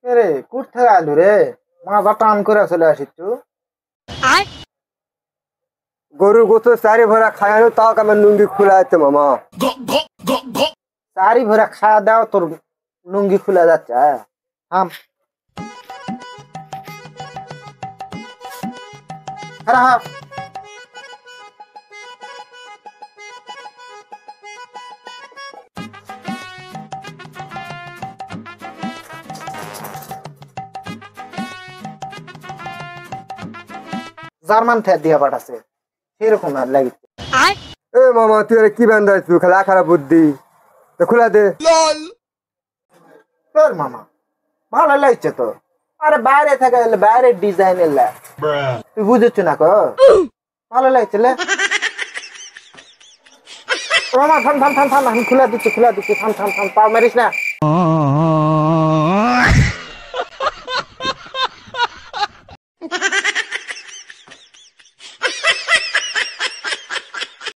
রে কোথায় আলু রে মাথা টান করে চলে আসিছু গরুর গোস্ত চারি ভরা খায়ানো তাও আমার লুঙ্গি খোলা আছে মামা। চারি ভরা খাওয়া দাও তোর লুঙ্গি খুলে যাচ্ছে থাম খারাপ জার্মান থেকে দিয়ে পাঠাছে সেরকম আর লাগিছে এ মামা তুই কি বান্ধাইছু খেলা খারাপ বুদ্ধি তো খোলা দে। তোর মামা ভালো লাগছে তো আরে বাইরে থেকে এলে বাইরের ডিজাইন এলে তুই বুঝেছ না কো ভালো লাগছে লে মামা থাম থাম থাম থাম আমি খুলে দিচ্ছি থাম থাম থাম পাও মারিস না